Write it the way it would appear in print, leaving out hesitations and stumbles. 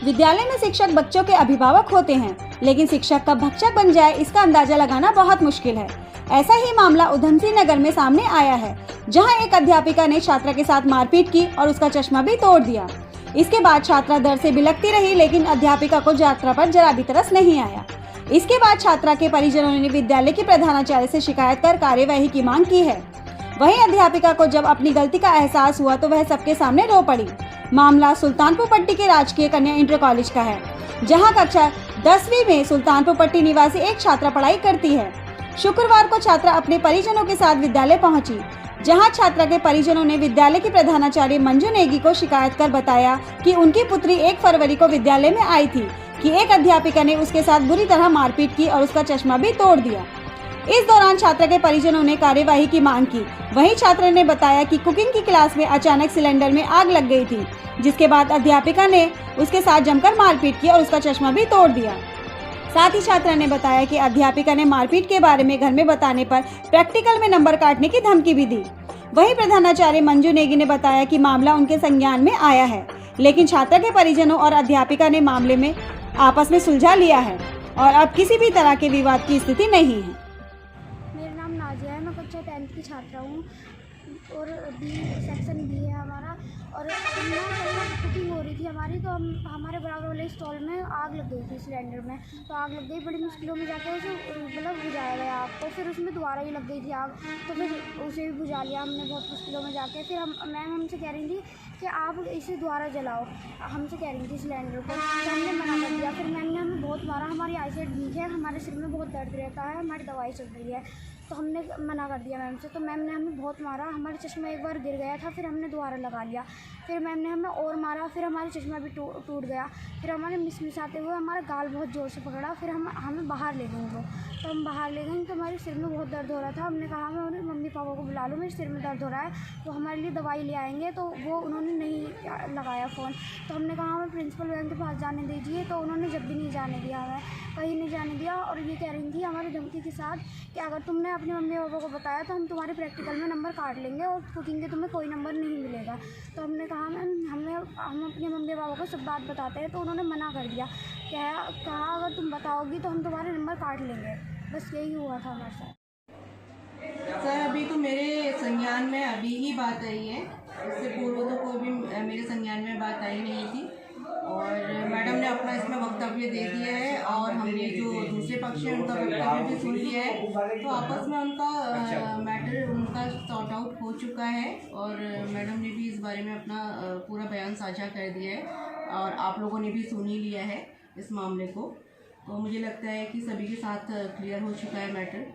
विद्यालय में शिक्षक बच्चों के अभिभावक होते हैं, लेकिन शिक्षक कब भक्षक बन जाए इसका अंदाजा लगाना बहुत मुश्किल है। ऐसा ही मामला उधमसिंह नगर में सामने आया है, जहां एक अध्यापिका ने छात्रा के साथ मारपीट की और उसका चश्मा भी तोड़ दिया। इसके बाद छात्रा दर्द से बिलखती रही, लेकिन अध्यापिका को छात्रा पर जरा भी तरस नहीं आया। इसके बाद छात्रा के परिजनों ने विद्यालय के प्रधानाचार्य से शिकायत कर कार्यवाही की मांग की है। वहीं अध्यापिका को जब अपनी गलती का एहसास हुआ तो वह सबके सामने रो पड़ी। मामला सुल्तानपुर पट्टी के राजकीय कन्या इंटर कॉलेज का है, जहां कक्षा 10वीं में सुल्तानपुर पट्टी निवासी एक छात्रा पढ़ाई करती है। शुक्रवार को छात्रा अपने परिजनों के साथ विद्यालय पहुंची, जहां छात्रा के परिजनों ने विद्यालय की प्रधानाचार्य मंजू नेगी को शिकायत कर बताया कि उनकी पुत्री 1 फरवरी को विद्यालय में आई थी कि एक अध्यापिका ने उसके साथ बुरी तरह मारपीट की और उसका चश्मा भी तोड़ दिया। इस दौरान छात्रा के परिजनों ने कार्यवाही की मांग की। वहीं छात्रा ने बताया कि कुकिंग की क्लास में अचानक सिलेंडर में आग लग गई थी, जिसके बाद अध्यापिका ने उसके साथ जमकर मारपीट की और उसका चश्मा भी तोड़ दिया। साथ ही छात्रा ने बताया कि अध्यापिका ने मारपीट के बारे में घर में बताने पर प्रैक्टिकल में नंबर काटने की धमकी भी दी। वहीं प्रधानाचार्य मंजू नेगी ने बताया कि मामला उनके संज्ञान में आया है, लेकिन छात्रा के परिजनों और अध्यापिका ने मामले में आपस में सुलझा लिया है और अब किसी भी तरह के विवाद की स्थिति नहीं है। मेरा नाम नाजिया है, मैं कक्षा 10th की छात्रा हूँ और बी सेक्शन बी है हमारा। और कुकिंग हो रही थी हमारी, तो हमारे बराबर वाले स्टॉल में आग लग गई थी सिलेंडर में। तो आग लग गई, बड़ी मुश्किलों में जाकर उसे मतलब बुझाया गया आग को। फिर उसमें दोबारा ही लग गई थी आग, तो फिर उसे भी बुझा लिया हमने बहुत मुश्किलों में जाके। फिर मैम हमसे कह रही थी कि आप इसे दोबारा जलाओ, हमसे कह रही थी सिलेंडर को, तो हमने मना कर दिया। फिर मैम ने हमें बहुत मारा, हमारी आईसाइट वीक है, हमारे सिर में बहुत दर्द रहता है, हमारी दवाई चल रही है, तो हमने मना कर दिया मैम से। तो मैम ने हमें बहुत मारा, हमारा चश्मा एक बार गिर गया था, फिर हमने दोबारा लगा लिया। फिर मैम ने हमें और मारा, फिर हमारा चश्मा भी टूट गया। फिर हमारे मिसमिसाते हुए हमारा गाल बहुत ज़ोर से पकड़ा। फिर हमें बाहर ले गई वो, तो हम बाहर ले गए तो हमारे सिर में बहुत दर्द हो रहा था। हमने कहा मैं उन्हें मम्मी पापा को बुला लूँ, मेरे सिर में दर्द हो रहा है, तो हमारे लिए दवाई ले आएंगे। तो वो उन्होंने नहीं लगाया फ़ोन। तो हमने कहा हमें प्रिंसिपल मैम के पास जाने दीजिए, तो उन्होंने जब भी नहीं जाने दिया, हमें कहीं नहीं जाने दिया। और ये कह रही थी हमारी धमकी के साथ कि अगर तुमने अपने मम्मी पापा को बताया तो हम तुम्हारे प्रैक्टिकल में नंबर काट लेंगे और कुकिंग के तुम्हें कोई नंबर नहीं मिलेगा। तो हमने कहा मैम हम अपने मम्मी पापा को सब बात बताते हैं, तो उन्होंने मना कर दिया। कहा अगर तुम बताओगी तो हम तुम्हारे नंबर काट लेंगे। बस यही हुआ था हमारे साथ। सर अभी तो मेरे संज्ञान में अभी ही बात आई है, इससे पूर्व तो कोई भी मेरे संज्ञान में बात आई नहीं थी। और मैडम ने अपना इसमें वक्तव्य दे दिया है और हमने जो दूसरे पक्ष है उनका वक्तव्य भी सुन लिया है। तो आपस में उनका मैटर उनका सॉर्ट आउट हो चुका है और मैडम ने भी इस बारे में अपना पूरा बयान साझा कर दिया है और आप लोगों ने भी सुन ही लिया है इस मामले को। तो मुझे लगता है कि सभी के साथ क्लियर हो चुका है मैटर।